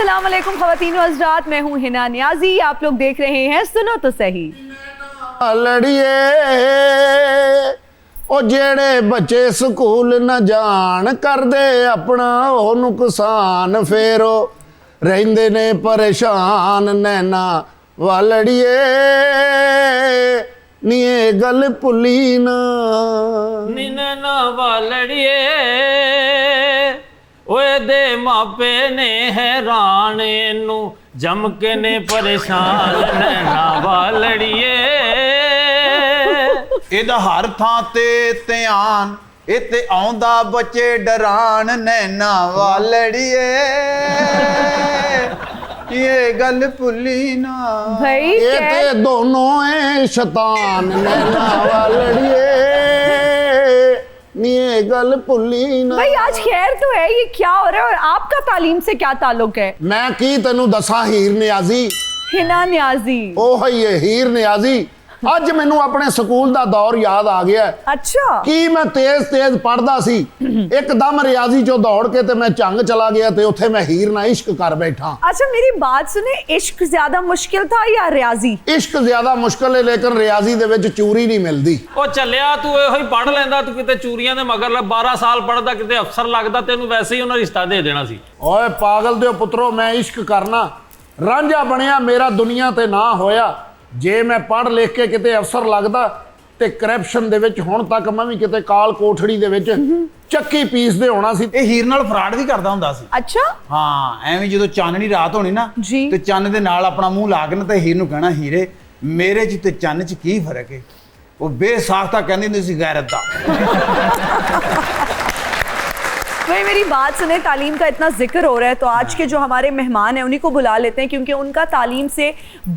अस्सलाम वालेकुम ख़वातीन व हज़रात, मैं हूँ हिना नियाजी। आप लोग देख रहे हैं सुनो तो सही। लड़िए ओ जेड़े बच्चे स्कूल न जान करदे अपना ओ नुकसान, फेर ओ रहिंदे ने परेशान नैना वालड़िए नी ये गल भुली ना नी नैना वालड़िए ओए दे मापे ने हैरान नू जम के ने परेशान नैना वालड़िए ਇਹਦਾ ਹਰ ਥਾਂ ਤੇ ਧਿਆਨ ਇਹ ਤੇ ਆਉਂਦਾ ਬੱਚੇ ਡਰਾਨ ਨੈਣਾ ਵਾਲੜੀਏ ਇਹ ਗੱਲ ਭੁੱਲੀ ਨਾ भाई ये ते दोनों है शैतान नैना वालड़िए नी ये गल भुली ना। भाई आज खैर तो है, ये क्या हो रहा है और आपका तालीम से क्या ताल्लुक है? मैं की तेनू दसा हीर नियाजी हिना नियाजी। ਉਹ ਹੀ ਹੈ ਹੀਰ ਨਿਆਜ਼ੀ। ਅੱਜ ਮੈਨੂੰ ਆਪਣੇ ਸਕੂਲ ਦਾ ਦੌਰ ਯਾਦ ਆ ਗਿਆ। अच्छा ਕੀ ਮੈਂ ਤੇਜ਼ ਪੜਦਾ ਸੀ, ਇੱਕਦਮ ਰਿਆਜ਼ੀ ਚੋਂ ਦੌੜ ਕੇ ਤੇ ਮੈਂ ਝੰਗ ਚਲਾ ਗਿਆ ਤੇ ਉੱਥੇ ਮੈਂ ਹੀਰ ਨਾਲ ਇਸ਼ਕ ਕਰ ਬੈਠਾ। अच्छा मेरी बात सुने, इश्क ज्यादा मुश्किल था या रियाजी? ਇਸ਼ਕ ਜ਼ਿਆਦਾ ਮੁਸ਼ਕਲ ਹੈ ਲੇਕਿਨ ਰਿਆਜ਼ੀ ਦੇ ਵਿੱਚ ਚੂਰੀ ਨਹੀਂ ਮਿਲਦੀ। ਉਹ ਚੱਲਿਆ ਤੂੰ ਇਹੋ ਹੀ ਪੜ ਲੈਂਦਾ, ਤੂੰ ਕਿਤੇ ਚੂਰੀਆਂ ਦੇ ਮਗਰ 12 ਸਾਲ ਪੜਦਾ ਕਿਤੇ ਅਫਸਰ ਲੱਗਦਾ, ਤੈਨੂੰ ਵੈਸੇ ਹੀ ਉਹਨਾਂ ਰਿਸ਼ਤਾ ਦੇ ਦੇਣਾ ਸੀ। ਓਏ ਪਾਗਲ ਦਿਓ ਪੁੱਤਰੋ, ਮੈਂ ਇਸ਼ਕ ਕਰਨਾ ਰਾਂਝਾ ਬਣਿਆ ਮੇਰਾ ਦੁਨੀਆ ਤੇ ਨਾ ਹੋਇਆ। ਜੇ ਮੈਂ ਪੜ੍ਹ ਲਿਖ ਕੇ ਕਿਤੇ ਅਫਸਰ ਲੱਗਦਾ ਤੇ ਕਰਪਸ਼ਨ ਦੇ ਵਿੱਚ ਹੁਣ ਤੱਕ ਮੈਂ ਵੀ ਕਿਤੇ ਕਾਲ ਕੋਠੜੀ ਦੇ ਵਿੱਚ ਚੱਕੀ ਪੀਸਦੇ ਹੋਣਾ ਸੀ। ਇਹ ਹੀਰ ਨਾਲ ਫਰਾਡ ਵੀ ਕਰਦਾ ਹੁੰਦਾ ਸੀ। अच्छा ਹਾਂ ਐਵੇਂ ਜਦੋਂ ਚਾਨਣੀ ਰਾਤ ਹੋਣੀ ਨਾ ਜੀ। ਤੇ ਚੰਨ ਦੇ ਨਾਲ ਆਪਣਾ ਮੂੰਹ ਲਾ ਕੇ ਨਾ ਤੇ ਹੀਰ ਨੂੰ ਕਹਿਣਾ ਹੀਰੇ ਮੇਰੇ 'ਚ ਤੇ ਚੰਨ 'ਚ ਕੀ ਫਰਕ ਹੈ। ਉਹ ਬੇਸਾਖਤਾ ਕਹਿੰਦੀ ਹੁੰਦੀ ਸੀ ਗੈਰਤ ਦਾ। भाई मेरी बात सुने, तालीम का इतना जिक्र हो रहा है तो आज के जो हमारे मेहमान हैं उन्हीं को बुला लेते हैं क्योंकि उनका तालीम से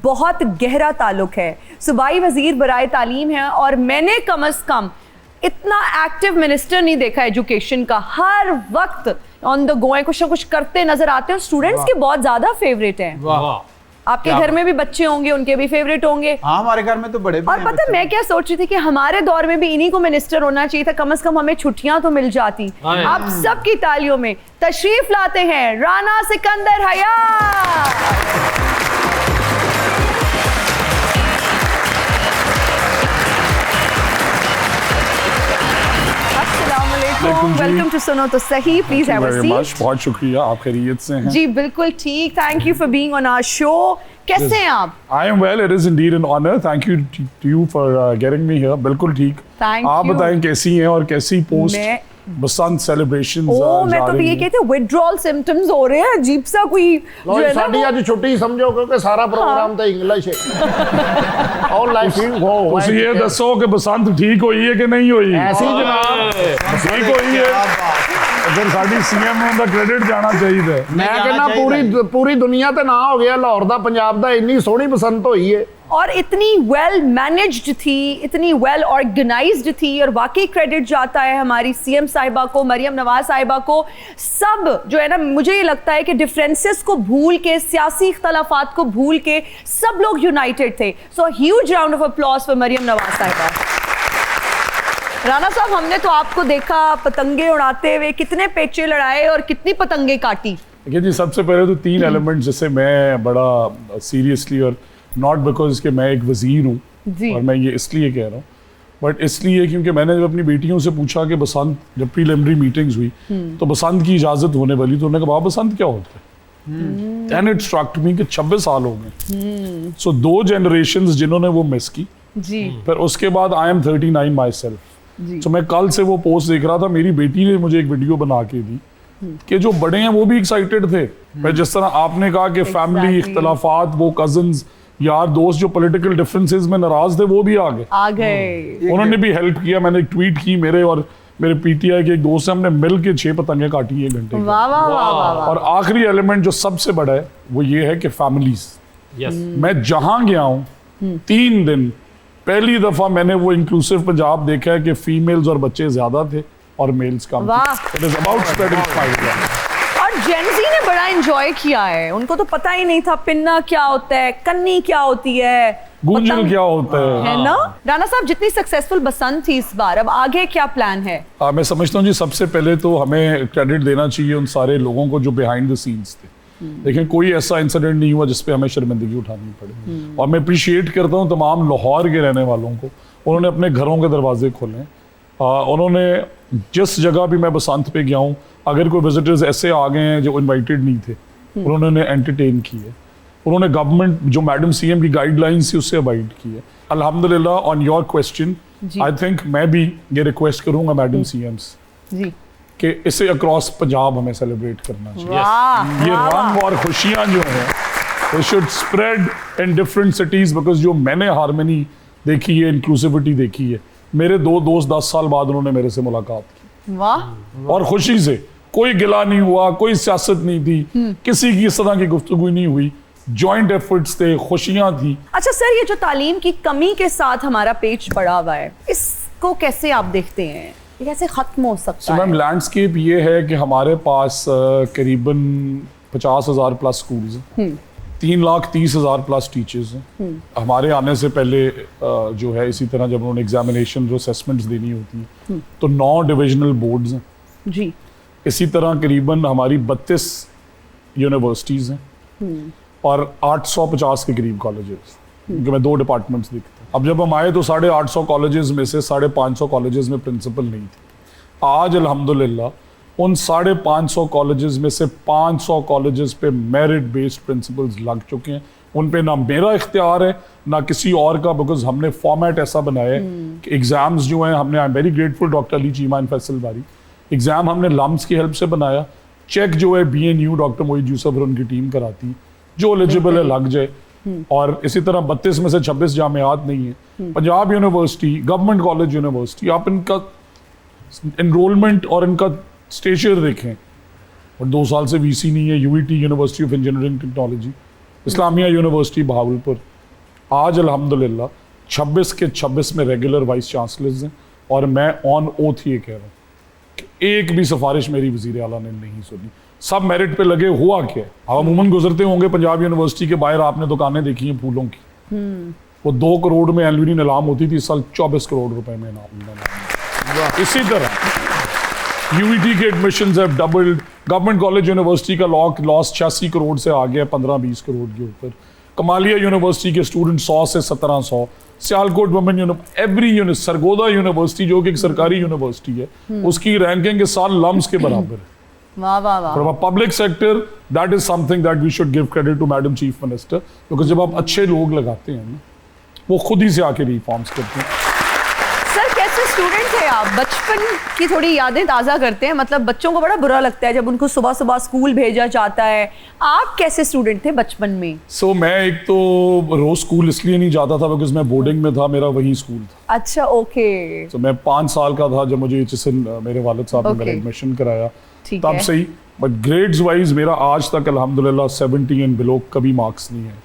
बहुत गहरा ताल्लुक है। सूबाई वजीर बराए तालीम है और मैंने कम अज़ कम इतना एक्टिव मिनिस्टर नहीं देखा एजुकेशन का। हर वक्त ऑन द गो है, कुछ ना कुछ करते नजर आते हैं। स्टूडेंट्स के बहुत ज्यादा फेवरेट हैं। वाह आपके घर में भी बच्चे होंगे, उनके भी फेवरेट होंगे। हाँ हमारे घर में तो बड़े भी और हैं पता है बच्चे। मैं क्या सोच रही थी कि हमारे दौर में भी इन्हीं को मिनिस्टर होना चाहिए था, कम से कम हमें छुट्टियां तो मिल जाती। आप सबकी तालियों में तशरीफ लाते हैं राना सिकंदर हयात। वेलकम टू सुनो तो सही, प्लीज हैव अ सीट। बहुत शुक्रिया, आप खैरियत से हैं? जी बिल्कुल ठीक, thank you for being on our show. कैसे हैं आप? I am well, it is indeed an honour, thank you to you for getting me here. बिल्कुल ठीक। Thank आप you. बताएं कैसी हैं और कैसी पोस्ट मैं- बसंत सेलिब्रेशंस मैं तो भी ये कहते हैं विड्रॉल सिम्टम्स हो रहे हैं, अजीब सा कोई ਲੋ जो है ना ਸਾਡੀ वो- ਅੱਜ ਛੁੱਟੀ ਸਮਝੋ ਕਿਉਂਕਿ ਸਾਰਾ ਪ੍ਰੋਗਰਾਮ ਤਾਂ ਇੰਗਲਿਸ਼ ਹੈ। ਆਨਲਾਈਨ ਤੁਸੀਂ ਇਹ ਦੱਸੋ ਕਿ ਬਸੰਤ ਠੀਕ ਹੋਈ ਹੈ ਕਿ ਨਹੀਂ ਹੋਈ? ਐਸੀ ਜਨਾਬ ਠੀਕ ਹੋਈ है। क्या बात है। अगर साडी सीएम ਨੂੰ ਦਾ ਕ੍ਰੈਡਿਟ ਜਾਣਾ ਚਾਹੀਦਾ। ਮੈਂ ਜਾਣਾ ਕਹਿੰਦਾ ਪੂਰੀ ਦੁਨੀਆ ਤੇ ਨਾ ਹੋ ਗਿਆ, ਲਾਹੌਰ ਦਾ ਪੰਜਾਬ ਦਾ ਇੰਨੀ ਸੋਹਣੀ ਬਸੰਤ ਹੋਈ ਹੈ। और इतनी वेल मैनेज्ड थी, इतनी वेल ऑर्गेनाइज्ड थी और वाकई क्रेडिट जाता है हमारी सीएम साहिबा को, मरियम नवाज साहिबा को। सब जो है ना, मुझे ये लगता है कि डिफरेंसेस को भूल के, सियासी इख्तलाफात को भूल के सब लोग यूनाइटेड थे। So huge round of applause for Maryam Nawaz साहिबा। राणा साहब, हमने तो आपको देखा पतंगे उड़ाते हुए, कितने पेचे लड़ाए और कितनी पतंगे काटी। देखिए जी, सबसे पहले तो 3 एलिमेंट जिससे मैं बड़ा सीरियसली, और नॉट बिकॉज कि मैं एक वजीर जी। हूँ और मैं ये इसलिए कह रहा हूँ, बट इसलिए क्योंकि मैंने जब अपनी बेटियों से पूछा कि बसंत, जब प्रीलिमिनरी मीटिंग्स हुई तो बसंत की इजाज़त होने वाली, तो उन्होंने कहा बसंत क्या होता है। एंड इट स्ट्रक मी कि 26 साल हो गए। सो 2 जनरेशन्स जिन्होंने वो मिस की। जी फिर उसके बाद आई एम 39 माई सेल्फ। तो मैं कल से वो पोस्ट देख रहा था, मेरी बेटी ने मुझे एक वीडियो बना के दी कि जो बड़े हैं वो भी एक्साइटेड थे। फिर जिस तरह आपने कहा कि फैमिली इख्तलाफात, वो कजन्स यार दोस्त जो पॉलिटिकल डिफरेंसेस में नाराज थे वो भी आ गए, उन्होंने भी हेल्प किया। मैंने एक ट्वीट की, मेरे और मेरे पीटीआई के एक दोस्त से हमने मिल के 6 पतंगे काटी 1 घंटे की। वाह वाह वाह वाह। और आखिरी एलिमेंट जो सबसे बड़ा है वो ये है कि फैमिलीज। यस मैं जहां गया हूँ 3 दिन पहली दफा मैंने वो इंक्लूसिव पंजाब देखा है कि फीमेल्स और बच्चे ज्यादा थे और मेल्स कम वाह। थे। It is about spreading five. और जेनजी ने बड़ा एंजॉय किया है, उनको तो पता ही नहीं था पिन्ना क्या होता है, कन्नी क्या होती है, गुंजल क्या होता है ना। राणा साहब, जितनी सक्सेसफुल बसंत थी इस बार, अब आगे क्या प्लान है? मैं समझता हूँ जी, सबसे पहले तो हमें क्रेडिट देना चाहिए उन सारे लोगों को जो बिहाइंड द सीन्स थे। लेकिन कोई ऐसा इंसिडेंट नहीं हुआ जिसपे हमें शर्मिंदगी उठानी पड़े। और मैं अप्रिशिएट करता हूँ तमाम लाहौर के रहने वालों को, उन्होंने अपने घरों के दरवाजे खोले। उन्होंने जिस जगह भी मैं बसंत पे गया हूँ, अगर कोई विजिटर्स ऐसे आ गए हैं जो इनवाइटेड नहीं थे, उन्होंने एंटरटेन किए। उन्होंने गवर्नमेंट जो मैडम सीएम की गाइडलाइंस थी उससे अवॉइड किए। अल्हम्दुलिल्लाह, on your question, I think मैं भी ये रिक्वेस्ट करूंगा मैडम सीएम जी कि इसे अक्रॉस पंजाब हमें सेलिब्रेट करना चाहिए। वाह, ये वाह, रंग और खुशियां जो हैं वो should spread in different cities, because जो मैंने हार्मनी देखी है, इंक्लूसिविटी देखी है, मेरे 2 दोस्त 10 साल बाद उन्होंने मेरे से मुलाकात की वाह। और खुशी से, कोई गिला नहीं हुआ, कोई सियासत नहीं थी, किसी की इस तरह की गुफ्तगू नहीं हुई, जॉइंट एफर्ट्स थे, खुशियां थी। अच्छा सर, ये जो तालीम की कमी के साथ हमारा पेच पड़ा हुआ है, इसको कैसे आप देखते हैं, ये कैसे खत्म हो सकता है? मैम, लैंडस्केप ये है कि हमारे पास करीबन 50,000 प्लस स्कूल्स हैं, 3,30,000 प्लस टीचर्स हैं। हमारे आने से पहले जो है, इसी तरह जब उन्होंने एग्जामिनेशन जो असेसमेंट्स देनी होती हैं, तो 9 डिविजनल बोर्ड्स हैं जी। इसी तरह करीबन हमारी 32 यूनिवर्सिटीज़ हैं और 850 के करीब कॉलेजेस, क्योंकि मैं 2 डिपार्टमेंट्स देखता हूँ। अब जब हम आए तो 850 कॉलेजेस में से 550 कॉलेजेस में प्रिंसिपल नहीं थे। आज अल्हम्दुलिल्लाह उन 550 कॉलेजेस में से 500 कॉलेजेस पे मेरिट बेस्ड प्रिंसिपल्स लग चुके हैं। उन पे ना मेरा इख्तियार है ना किसी और का, बिकॉज हमने फॉर्मेट ऐसा बनाया है कि एग्जाम्स जो हैं, हमने, आई am very grateful doctor Ali Cheema and Faisal बारी, एग्जाम हमने लम्स की हेल्प से बनाया। चेक जो है BNU डॉक्टर मोहित यूसुफ और उनकी टीम कराती है, जो एलिजिबल है लग जाए। और इसी तरह 32 में से 26 जामियात नहीं है। Punjab university, government college university, आप इनका एनरोलमेंट और इनका स्टेचर देखें, और 2 साल से VC नहीं है। UET university of engineering technology, Islamia university Bahawalpur, आज अल्हम्दुलिल्लाह 26 के 26 में रेगुलर वाइस चांसलर्स हैं। और मैं ऑन ओथ ये कह रहा हूँ कि एक भी सिफारिश मेरी वज़ीर आला ने नहीं सुनी, सब मेरिट पे लगे। हुआ क्या है, आप अमूमन गुजरते होंगे पंजाब यूनिवर्सिटी के बाहर, आपने दुकानें देखी हैं फूलों की, वो 2 करोड़ में एनुअली नीलाम होती थी, इस साल 24 करोड़ रुपए में इनाम। इसी तरह UET के admissions have doubled. Government college university का लॉस 86 करोड़ से आ गया 15-20 करोड़ के ऊपर। कमालिया यूनिवर्सिटी के स्टूडेंट 100 से 1700। Sialkot women every Sargodha university जो कि एक सरकारी यूनिवर्सिटी है, उसकी रैंकिंग इस साल लम्स के बराबर है। वाह वाह वाह। From a public sector, that is something that we should give credit to Madam Chief Minister, because जब आप अच्छे लोग लगाते हैं ना, वो खुद ही से आके रिफॉर्म्स करते हैं। सर, कैसे स्टूडेंट थे आप? बचपन की थोड़ी यादें ताज़ा करते हैं। मतलब बच्चों को बड़ा बुरा लगता है जब उनको सुबह सुबह स्कूल भेजा जाता है। आप कैसे स्टूडेंट थे बचपन में? मैं एक तो रोज स्कूल इसलिए नहीं जाता था बिकॉज मैं बोर्डिंग में था, मेरा वही स्कूल था। अच्छा, ओके। मैं 5 साल का था जब मुझे HSN मेरे वालिद साहब ने मेरा एडमिशन कराया, तब से ही। बट ग्रेड्स वाइज मेरा आज तक अल्हम्दुलिल्लाह 70 एंड बिलो कभी मार्क्स नहीं है।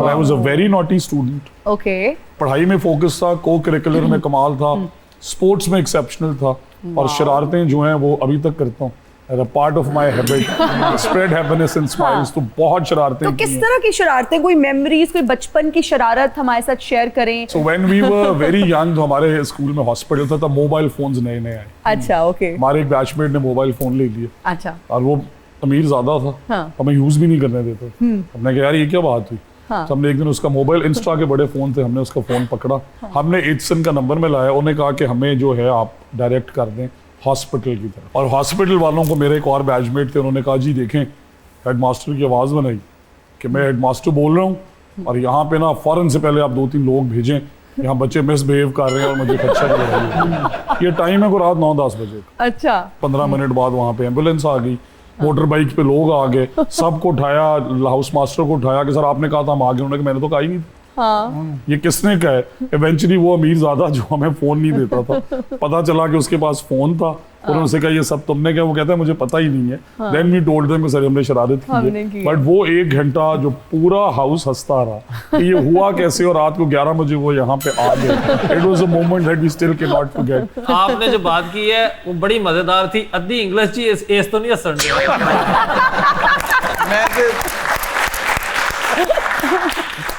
I was a very naughty student. Okay. पढ़ाई में फोकस था, को करिकुलर में कमाल था, स्पोर्ट्स में एक्सेप्शनल था, और शरारतें जो हैं वो अभी तक करता हूँ। Part of my habit spread happiness and smiles. तो बहुत शरारतें। तो किस तरह की शरारतें, कोई मेमोरीज, कोई बचपन की शरारत हमारे साथ शेयर करें? So when we were very young, तो हमारे स्कूल में हॉस्पिटल था, तब मोबाइल फोन्स नए नए आए। अच्छा, ओके। हमारे एक बैचमेट ने मोबाइल फोन ले लिए। अच्छा। और वो अमीर ज्यादा था, हाँ। हमें यूज भी नहीं करने देता। हमने कहा यार ये क्या बात हुई। हाँ। तो हमने एक दिन उसका मोबाइल, इंस्टा के बड़े फोन थे, हमने उसका फोन पकड़ा। हमने HSN का नंबर में लाया, उन्हें कहा कि हमें जो है आप डायरेक्ट कर दें हॉस्पिटल की तरफ। और हॉस्पिटल वालों को, मेरे एक और बैचमेट थे, उन्होंने कहा जी देखें, हेडमास्टर की आवाज़ बनाई कि मैं हेडमास्टर बोल रहा हूँ और यहाँ पे ना फ़ौरन से पहले आप 2-3 लोग भेजें, यहाँ बच्चे मिसबिहेव कर रहे हैं और मुझे खदशा लग रहा है। ये टाइम है को रात 9-10 बजे। अच्छा। 15 मिनट बाद वहाँ पे एम्बुलेंस आ गई, मोटर बाइक पे लोग आ गए, सबको उठाया, हाउस मास्टर को उठाया कि सर आपने कहा था हम आ गए। उन्होंने कहा मैंने तो कहा ही नहीं था। हाँ। ये किसने कहा है? इवेंचुअली वो अमीर ज्यादा जो हमें फोन नहीं देता था, पता चला कि उसके पास फोन था, और उनसे कहा ये सब तुमने क्या? वो कहता है मुझे पता ही नहीं है। देन वी टोल्ड देम कि सर हमने शरारत की है। बट वो 1 घंटा जो पूरा हाउस हंसता रहा कि ये हुआ कैसे, और रात को 11 बजे वो यहाँ पे आ गए। It was a moment that we still can not forget. आपने जो बात की है वो बड़ी मजेदार थी। अद्धी इंग्लिश जी इस तो नहीं हसन मैं ते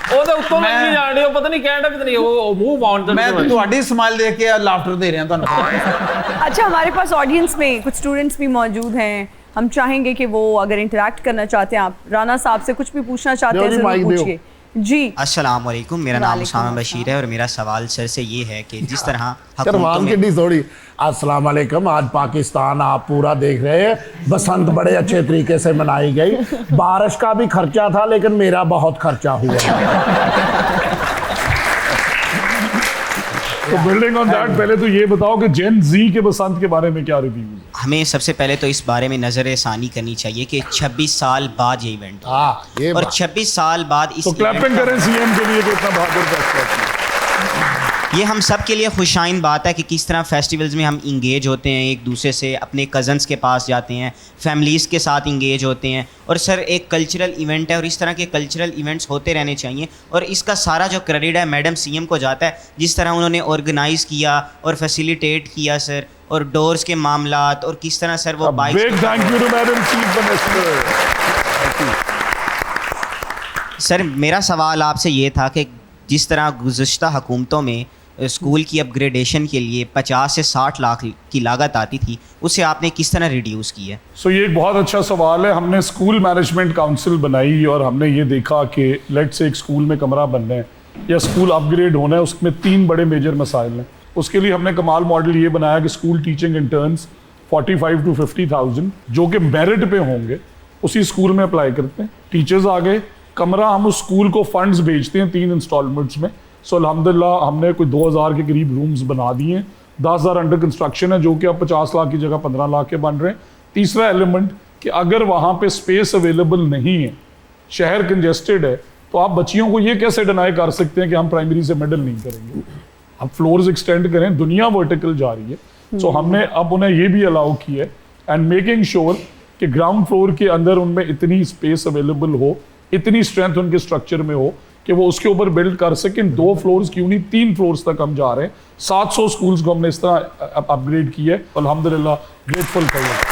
ਉਹਦੇ ਉੱਤੋਂ ਨਹੀਂ ਜਾਣਦੇ, ਉਹ ਪਤਾ ਨਹੀਂ ਕਹਿਣਾ ਵੀ ਨਹੀਂ, ਉਹ ਮੂੰਹ ਬਾਉਂਡ। मैं तो ਤੁਹਾਡੀ स्माइल देख के लाफ्टर दे रहा ਤੁਹਾਨੂੰ। अच्छा, हमारे पास ऑडियंस में कुछ स्टूडेंट्स भी मौजूद हैं। हम चाहेंगे कि वो अगर इंटरेक्ट करना चाहते हैं, आप राना साहब से कुछ भी पूछना चाहते हैं जी, ज़रूर माइक दो। पूछिए जी। अस्सलाम वालेकुम, मेरा नाम वालेकुम उसामा बशीर है और मेरा सवाल सर से ये है कि जिस तरह हुकूमतों शर्मान में की थोड़ी। अस्सलाम वालेकुम। आज पाकिस्तान आप पूरा देख रहे हैं, बसंत बड़े अच्छे तरीके से मनाई गई। बारिश का भी खर्चा था लेकिन मेरा बहुत खर्चा हुआ। तो बिल्डिंग ऑन दैट, पहले तो ये बताओ कि जेन जी के बसंत के बारे में क्या रिव्यू है? हमें सबसे पहले तो इस बारे में नज़र षानी करनी चाहिए कि 26 साल बाद ये इवेंट हुआ। हाँ, ये और बात। 26 साल बाद इस तो क्लैपिंग event का- करें सीएम के लिए कि इतना बहादुर फैसला किया। ये हम सब के लिए खुशाइन बात है कि किस तरह फेस्टिवल्स में हम इंगेज होते हैं, एक दूसरे से अपने कज़न्स के पास जाते हैं, फैमिलीज़ के साथ इंगेज होते हैं। और सर एक कल्चरल इवेंट है और इस तरह के कल्चरल इवेंट्स होते रहने चाहिए। और इसका सारा जो क्रेडिट है मैडम सीएम को जाता है, जिस तरह उन्होंने ऑर्गेनाइज़ किया और फैसिलिटेट किया सर, और डोर्स के मामलात और किस तरह सर वो bike. Big thank you to madam chief minister. Sir मेरा सवाल आपसे ये था कि जिस तरह गुज़श्ता हुकूमतों में स्कूल की अपग्रेडेशन के लिए 50 से 60 लाख की लागत आती थी, उसे आपने किस तरह रिड्यूस की है? सो ये एक बहुत अच्छा सवाल है। हमने स्कूल मैनेजमेंट काउंसिल बनाई और हमने ये देखा कि लेट से एक स्कूल में कमरा बनना है या स्कूल अपग्रेड होना है, उसमें 3 बड़े मेजर मसाइल हैं। उसके लिए हमने कमाल मॉडल ये बनाया कि स्कूल टीचिंग इंटर्न्स 45 to 50,000 जो कि मेरिट पे होंगे उसी स्कूल में अप्लाई करते हैं। टीचर्स आ गए, कमरा हम उस स्कूल को फंड्स भेजते हैं 3 इंस्टॉलमेंट्स में। सो अल्हम्दुलिल्लाह हमने कोई 2000 के करीब रूम्स बना दिए हैं। 10,000 अंडर कंस्ट्रक्शन है जो कि अब 50 लाख की जगह 15 लाख के बन रहे हैं। तीसरा एलिमेंट कि अगर वहाँ पे स्पेस अवेलेबल नहीं है, शहर कंजेस्टेड है, तो आप बच्चियों को ये कैसे डिनाई कर सकते हैं कि हम प्राइमरी से मिडिल नहीं करेंगे। अब फ्लोर्स एक्सटेंड करें, दुनिया वर्टिकल जा रही है। सो हमने अब उन्हें ये भी अलाउ किया है एंड मेकिंग श्योर कि ग्राउंड फ्लोर के अंदर उनमें इतनी स्पेस अवेलेबल हो, इतनी स्ट्रेंथ उनके स्ट्रक्चर में हो कि वो उसके ऊपर बिल्ड कर सकें। 2 फ्लोर्स क्यों नहीं 3 फ्लोर्स तक हम जा रहे हैं। 700 स्कूल्स को हमने इस तरह अपग्रेड किया है। अल्हम्दुलिल्लाह grateful for that.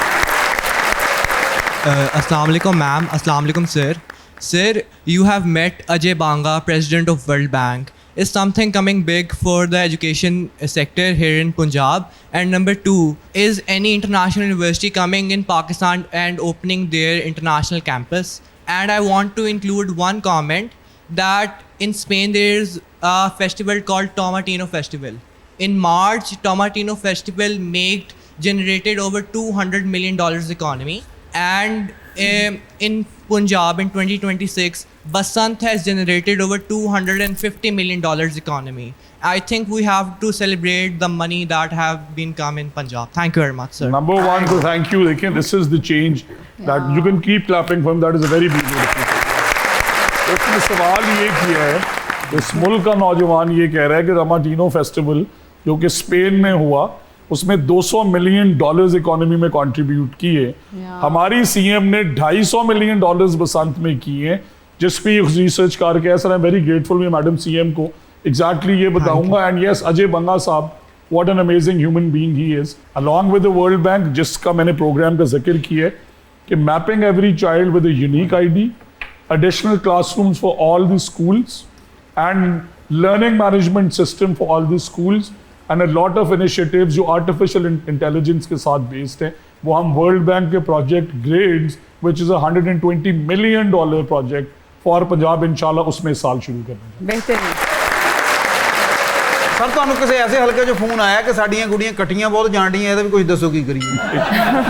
Assalamu alaikum ma'am, assalamu alaikum sir. Sir, you have met Ajay Banga, President of World Bank. Is something coming big for the education sector here in Punjab? And number 2, is any international university coming in Pakistan and opening their international campus? And I want to include one comment that in Spain there is a festival called Tomatino Festival. In March, Tomatino Festival generated over $200 million economy. And in Punjab in 2026, Basant has generated over $250 million economy. I think we have to celebrate the money that have been come in Punjab. Thank you very much, sir. Number one, so thank you. Again, this is the change that you can keep clapping for him. That is a very beautiful thing. उसने सवाल ये किया है, इस मुल्क का नौजवान ये कह रहा है कि टोमाटिनो फेस्टिवल जो कि स्पेन में हुआ उसमें $200 मिलियन इकोनॉमी में कंट्रीब्यूट किए। हमारी सीएम ने $250 मिलियन बसंत में किए, जिस पे रिसर्च करके sir I am very grateful मैं मैडम सीएम को एग्जैक्टली ये बताऊंगा। एंड यस, अजय बंगा साहब, what an amazing human being he is, along with the world bank, जिसका मैंने प्रोग्राम का जिक्र किया है कि mapping every child with a unique ID, additional classrooms for all the schools and learning management system for all the schools and a lot of initiatives जो artificial intelligence के साथ based हैं, वो हम वर्ल्ड बैंक के project grades which is a $120 million project for Punjab इंशाल्लाह उसमें इस साल शुरू करना। बेहतरीन। ਸਰ ਤੁਹਾਨੂੰ ਕਿਸੇ ਐਸੇ ਹਲਕੇ 'ਚ ਫੋਨ ਆਇਆ ਕਿ ਸਾਡੀਆਂ ਕੁੜੀਆਂ ਕੱਟੀਆਂ ਬਹੁਤ ਜਾਣਦੀਆਂ, ਇਹਦਾ ਵੀ ਕੁਝ ਦੱਸੋ ਕੀ ਕਰੀਏ?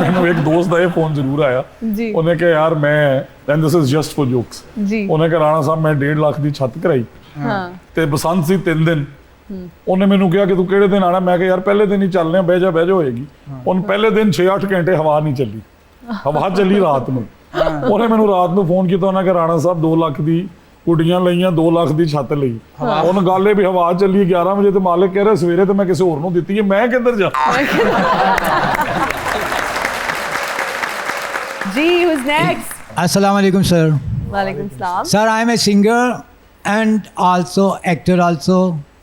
ਮੈਨੂੰ ਇੱਕ ਦੋਸਤ ਦਾ ਇਹ ਫੋਨ ਜ਼ਰੂਰ ਆਇਆ, ਜੀ। ਉਹਨੇ ਕਿਹਾ ਯਾਰ ਮੈਂ and this is just for jokes, ਜੀ। ਉਹਨੇ ਕਿਹਾ ਰਾਣਾ ਸਾਹਿਬ ਮੈਂ 1.5 ਲੱਖ ਦੀ ਛੱਤ ਕਰਾਈ ਹਾਂ ਤੇ ਬਸੰਤ ਸੀ 3 ਦਿਨ। ਉਹਨੇ ਮੈਨੂੰ ਕਿਹਾ ਕਿ ਤੂੰ ਕਿਹੜੇ ਦਿਨ ਆਣਾ? ਮੈਂ ਕਿਹਾ ਯਾਰ ਪਹਿਲੇ ਦਿਨ ਹੀ ਚੱਲਨੇ ਆ, ਬਹਿ ਜਾ ਹੋਏਗੀ। ਉਹਨ ਪਹਿਲੇ ਦਿਨ 6-8 ਘੰਟੇ ਹਵਾ ਨਹੀਂ ਚੱਲੀ, ਹਵਾ ਚੱਲੀ ਰਾਤ ਨੂੰ। ਉਹਨੇ ਮੈਨੂੰ ਰਾਤ ਨੂੰ ਫੋਨ ਕੀਤਾ, ਉਹਨਾਂ ਕਿਹਾ ਰਾਣਾ ਸਾਹਿਬ 2 ਲੱਖ ਦੀ ਕੁੜੀਆਂ ਲਈਆਂ, 2 ਲੱਖ ਦੀ ਛੱਤ ਲਈ। ਉਹਨ ਗੱਲ ਇਹ ਵੀ ਹਵਾ ਚੱਲੀ 11 ਵਜੇ ਤੇ ਮਾਲਕ ਕਹਿ ਰਿਹਾ ਸਵੇਰੇ ਤੇ ਮੈਂ ਕਿਸੇ ਹੋਰ ਨੂੰ ਦਿੱਤੀ ਹੈ, ਮੈਂ ਕਿੱਧਰ ਜਾ। जी, who's next? Assalamu alaikum, sir. Walaikum salam. Sir, I am a singer and also actor also.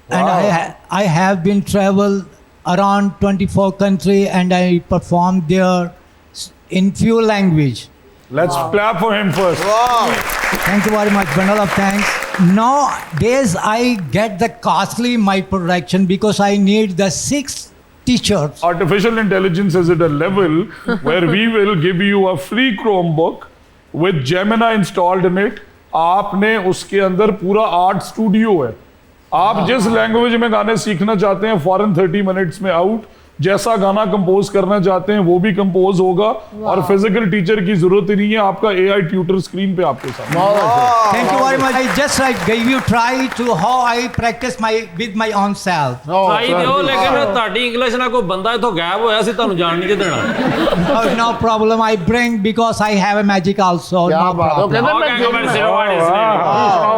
And I have been travel around 24 country and I performed there in few language. Let's clap for him first. Thank you very much. Bundle of thanks. Nowadays I get the costly my production because I need the 6 teachers. Artificial intelligence is at a level where we will give you a free Chromebook with Gemini installed in it. आपने उसके अंदर पूरा art studio है, आप जिस language में गाने सीखना चाहते हैं फॉरन 30 मिनट्स में आउट, जैसा गाना कंपोज करना चाहते हैं वो भी कंपोज होगा, और फिजिकल टीचर की जरूरत ही नहीं है, आपका एआई ट्यूटर स्क्रीन पे आपके साथ। Thank you very much. I just gave you try to how I practice with my own self. Try ਦਿਓ, ਲੇਕਿਨ ਤੁਹਾਡੀ ਇੰਗਲਿਸ਼ ਨਾਲ ਕੋਈ ਬੰਦਾ ਇੱਥੋਂ ਗਾਇਬ ਹੋਇਆ ਸੀ, ਤੁਹਾਨੂੰ ਜਾਣ ਨਹੀਂ ਦੇਣਾ। Oh, no problem. I bring because I have a magic also. क्या No बात है, problem. कहते Okay, मैं commercial one is सुनाओ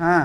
हाँ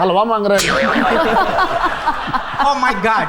हलवा मांग रहे हैं। Oh my God.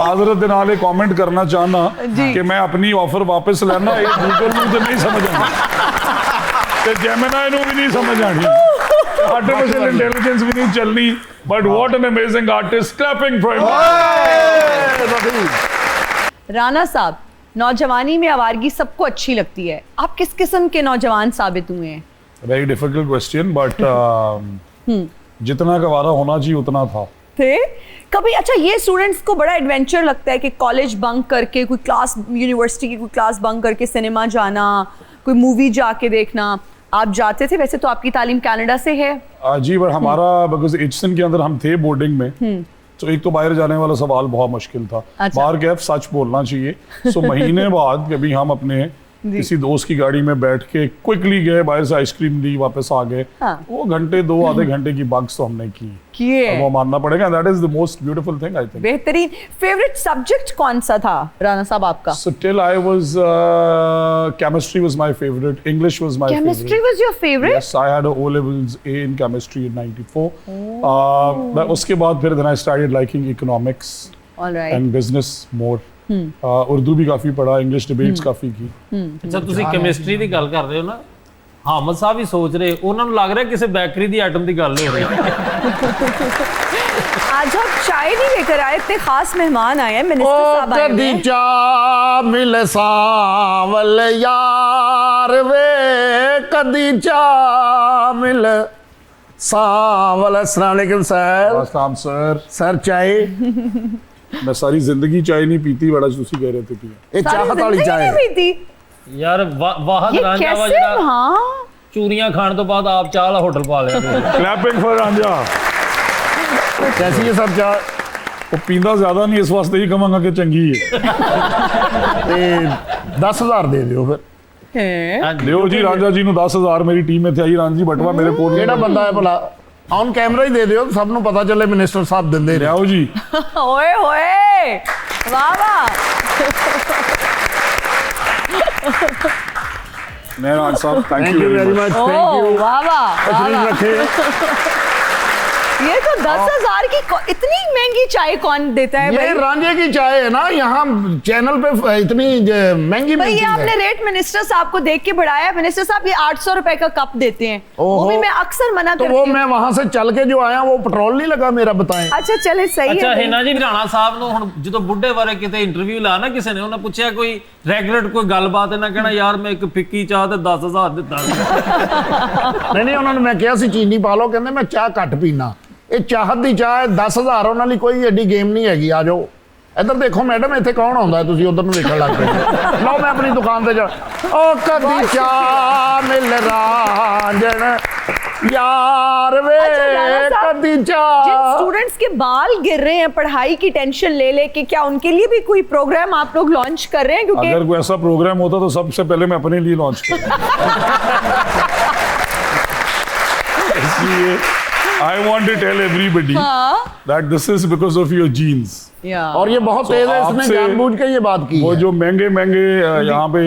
हाजरत दे नाल कमेंट करना चाहना कि मैं अपनी ऑफर वापस लेना, ये गूगल ਨੂੰ ਤੇ ਨਹੀਂ ਸਮਝ ਆਣੀ ਤੇ ਜੈਮਿਨਾਈ ਨੂੰ ਵੀ ਨਹੀਂ ਸਮਝ ਆਣੀ, आर्टिफिशियल इंटेलिजेंस भी नहीं चलनी, but what an amazing artist, clapping for him. Rana साहब, नौजवानी में आवारगी सबको अच्छी लगती है, आप किस किस्म के नौजवान साबित हुए हैं? वेरी डिफिकल्ट क्वेश्चन, बट जितना गवारा होना चाहिए उतना था। थे कभी? अच्छा, ये स्टूडेंट्स को बड़ा एडवेंचर लगता है कि कॉलेज बंक करके कोई क्लास, यूनिवर्सिटी की कोई क्लास बंक करके सिनेमा जाना, कोई मूवी जाके देखना। आप जाते थे? वैसे तो आपकी तालीम कनाडा से है। जी, पर हमारा बिकॉज एचसन के अंदर हम थे बोर्डिंग में, तो एक तो बाहर जाने वाला सवाल बहुत मुश्किल था। अच्छा। बाहर गए, सच बोलना चाहिए। सो महीने बाद कभी हम अपने किसी दोस्त की गाड़ी में बैठ के क्विकली गए, बाहर से आइसक्रीम ली, वापस आ गए। वो घंटे दो आधे घंटे की बग्स तो हमने किए, वो मानना पड़ेगा। That is the most beautiful thing I think. बेहतरीन। फेवरेट सब्जेक्ट कौन सा था राणा साहब आपका? So till I was chemistry was my favorite. English was my Chemistry favorite. was your favorite? Yes, I had a O levels A in chemistry in '94. But उसके बाद फिर then I started liking economics All right. and business more. Urdu भी काफी पढ़ा, English debates काफी की। ਅੱਛਾ, ਤੁਸੀਂ ਕੈਮਿਸਟਰੀ ਦੀ ਗੱਲ ਕਰਦੇ ਹੋ ਨਾ, ਹਾਮਦ ਸਾਹਿਬ ਵੀ ਸੋਚ ਰਹੇ, ਉਹਨਾਂ ਨੂੰ ਲੱਗ ਰਿਹਾ ਕਿਸੇ ਬੇਕਰੀ ਦੀ ਆਈਟਮ ਦੀ ਗੱਲ ਹੋ ਰਹੀ ਹੈ। आज आप चाय नहीं लेकर आए, इतने खास मेहमान आए हैं, मिनिस्टर साहब आए हुए कदी हैं। चा मिले सावल यार वे, कदी चा मिले सावल। अस्सलाम वालेकुम सर। अस्सलाम सर। सर चाय? मैं सारी जिंदगी चाय नहीं पीती, बड़ा तुसी कह रहे थे कि ये चाहत वाली चाय है। ਯਾਰ ਵਾਹਦ ये ਰਾਂਝਾ ਵਾ कैसे? ਜਿਹੜਾ हाँ, ਚੂਰੀਆਂ ਖਾਣ ਤੋਂ ਬਾਅਦ ਆਪ ਚਾਹ ਵਾਲਾ ਹੋਟਲ ਪਾ ਲਿਆ। Clapping for Ranjha. कैसी है सर चाय? वो पींदा ज्यादा नहीं, इस वास्ते ही कमांगा कि चंगी है। ते 10,000 दे दियो फिर। लियो जी, रांझा जी ਨੂੰ 10,000 ਮੇਰੀ ਟੀਮ ਇੱਥੇ ਆਈ, ਰਾਂਝੀ ਬਟਵਾ ਮੇਰੇ ਕੋਲ ਕਿਹੜਾ ਬੰਦਾ ਹੈ ਭਲਾ? ऑन कैमरा ही दे दियो, सभ ਨੂੰ ਪਤਾ ਚੱਲੇ ਮਿਨਿਸਟਰ ਸਾਹਿਬ ਦਿੰਦੇ ਨੇ। ਲਿਆਓ ਜੀ। ओए होए, वाह वाह। मेहरान साहब, thank you very much. Thank you. वाह वाह। तशरीफ रखे। ये तो 10,000 की इतनी महंगी चाय कौन देता है ये भाई? रांझे की चाय है ना, यहाँ चैनल पे इतनी महंगी भाई, मिलती ये आपने है। रेट मिनिस्टर साहब को देख के बढ़ाया। मिनिस्टर साहब ये 800 रुपए का कप देते हैं, वो ओहो। भी मैं अक्सर मना तो करती वो हूँ। मैं वहां से चल के जो आया, वो पेट्रोल नहीं लगा मेरा, बताएं। अच्छा चले, सही ਅੱਛਾ, है। ਹਿਨਾ ਜੀ, ਰਾਣਾ ਸਾਹਿਬ ਨੂੰ ਹੁਣ ਜਦੋਂ ਬੁੱਢੇ ਬਾਰੇ ਕਿਤੇ ਇੰਟਰਵਿਊ ਲਾ ਨਾ ਕਿਸੇ ਨੇ, ਉਹਨਾਂ ਪੁੱਛਿਆ ਕੋਈ ਰੈਗੂਲਰ ਕੋਈ ਗੱਲਬਾਤ, ਇਹਨਾਂ ਕਹਿਣਾ ਯਾਰ ਮੈਂ ਇੱਕ ਫਿੱਕੀ ਚਾਹ ਤੇ 10,000 ਦਿੱਤਾ। नहीं उन्होंने मैं कहा सी चीनी पा लो, कहते मैं चाह घट पीना। ये चाहत की चाह 10,000 उन्होंने कोई एडी गेम नहीं हैगी। आ जाओ इधर देखो मैडम, इतने कौन आंदा, तुसी उधर ਨੂੰ ਦੇਖਣ ਲੱਗ ਪਏ। ਲਓ मैं अपनी दुकान पे जा। ओ कदी चाह मिल रांझण यार वे, अच्छा, राणा साहब, कदी जिन चाह। स्टूडेंट्स के बाल गिर रहे हैं पढ़ाई की टेंशन ले लेके, क्या उनके लिए भी कोई प्रोग्राम आप लोग लॉन्च कर रहे हैं? क्योंकि अगर कोई ऐसा प्रोग्राम होता तो सबसे पहले मैं अपने लिए लॉन्च करता। इसलिए I want to tell everybody that this is because of your genes. और ये बहुत तेज है, इसने आपसे जानबूझ के ये बात की वो है। जो महंगे यहाँ पे